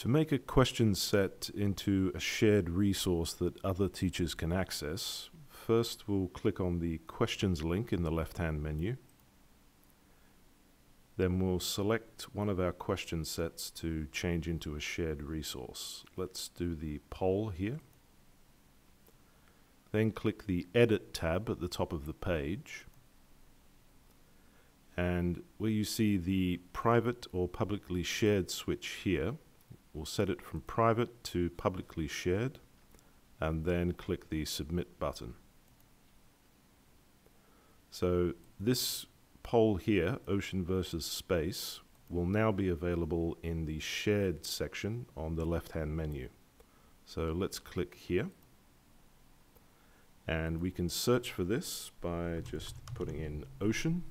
To make a question set into a shared resource that other teachers can access, first we'll click on the Questions link in the left-hand menu. Then we'll select one of our question sets to change into a shared resource. Let's do the poll here. Then click the Edit tab at the top of the page. And where you see the private or publicly shared switch here, we'll set it from private to publicly shared, and then click the Submit button. So this poll here, Ocean versus Space, will now be available in the Shared section on the left-hand menu. So let's click here, and we can search for this by just putting in Ocean.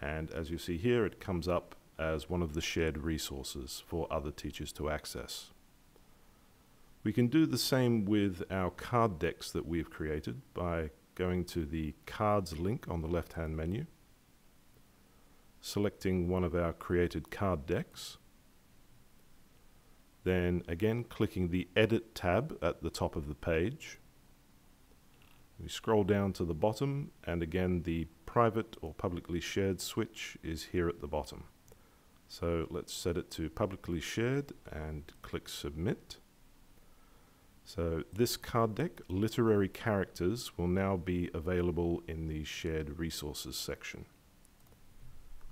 And as you see here, it comes up as one of the shared resources for other teachers to access. We can do the same with our card decks that we've created by going to the Cards link on the left-hand menu, selecting one of our created card decks, then again clicking the Edit tab at the top of the page. We scroll down to the bottom, and again the private or publicly shared switch is here at the bottom. So let's set it to publicly shared and click Submit. So this card deck, Literary Characters, will now be available in the Shared Resources section.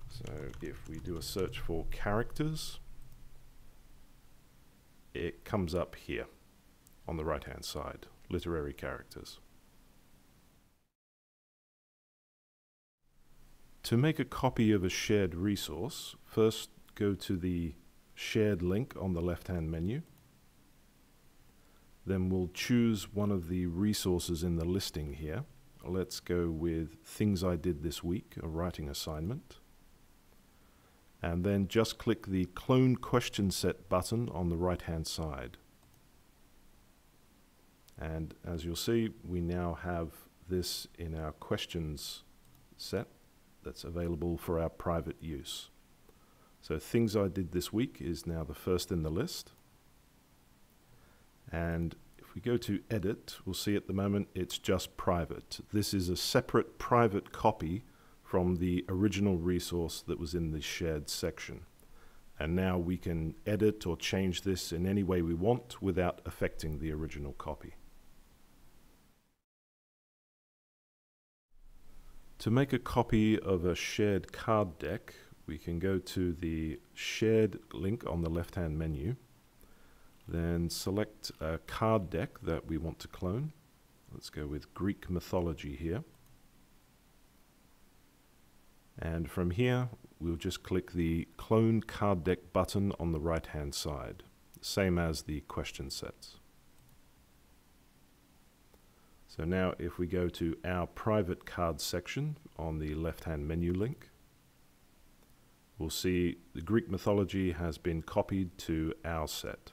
So if we do a search for characters, it comes up here on the right-hand side, Literary Characters. To make a copy of a shared resource, first go to the Shared link on the left-hand menu. Then we'll choose one of the resources in the listing here. Let's go with Things I Did This Week, a writing assignment. And then just click the Clone Question Set button on the right-hand side. And as you'll see, we now have this in our questions set that's available for our private use. So Things I Did This Week is now the first in the list. And if we go to Edit, we'll see at the moment it's just private. This is a separate private copy from the original resource that was in the Shared section. And now we can edit or change this in any way we want without affecting the original copy. To make a copy of a shared card deck, we can go to the Shared link on the left-hand menu, then select a card deck that we want to clone. Let's go with Greek mythology here. And from here, we'll just click the Clone Card Deck button on the right-hand side, same as the question sets. So now if we go to our private cards section on the left-hand menu link, we'll see the Greek mythology has been copied to our set.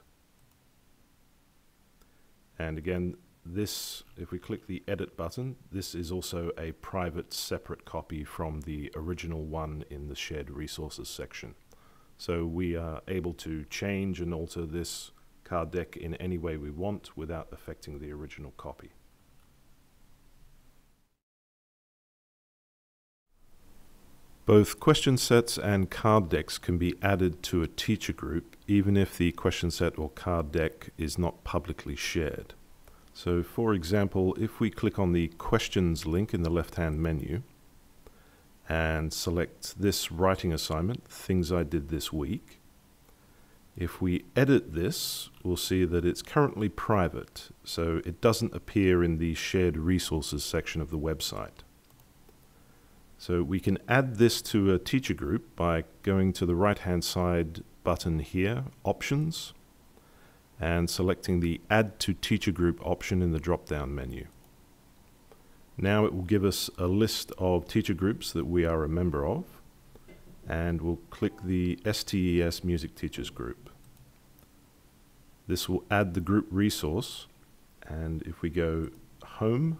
And again, this, if we click the Edit button, this is also a private separate copy from the original one in the Shared Resources section. So we are able to change and alter this card deck in any way we want without affecting the original copy. Both question sets and card decks can be added to a teacher group even if the question set or card deck is not publicly shared. So for example, if we click on the Questions link in the left-hand menu and select this writing assignment, Things I Did This Week, if we edit this, we'll see that it's currently private, so it doesn't appear in the Shared Resources section of the website. So we can add this to a teacher group by going to the right-hand side button here, Options, and selecting the Add to Teacher Group option in the drop-down menu. Now it will give us a list of teacher groups that we are a member of, and we'll click the STES Music Teachers group. This will add the group resource, and if we go Home,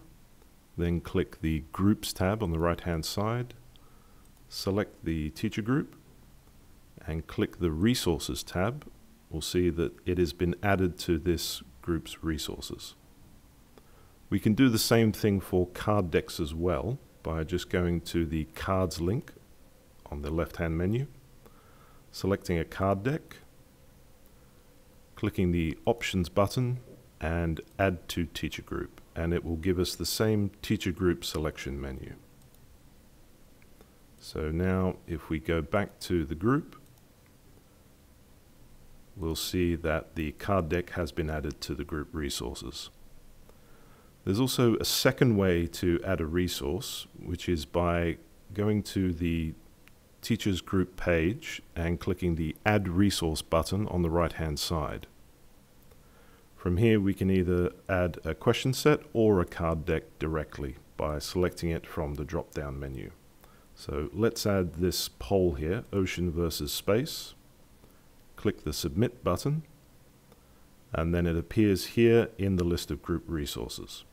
then click the Groups tab on the right-hand side, select the teacher group, and click the Resources tab, we'll see that it has been added to this group's resources. We can do the same thing for card decks as well by just going to the Cards link on the left-hand menu, selecting a card deck, clicking the Options button and Add to Teacher Group, and it will give us the same teacher group selection menu. So now if we go back to the group, we'll see that the card deck has been added to the group resources. There's also a second way to add a resource, which is by going to the Teachers Group page and clicking the Add Resource button on the right-hand side. From here we can either add a question set or a card deck directly by selecting it from the drop-down menu. So let's add this poll here, Ocean versus Space. Click the Submit button, and then it appears here in the list of group resources.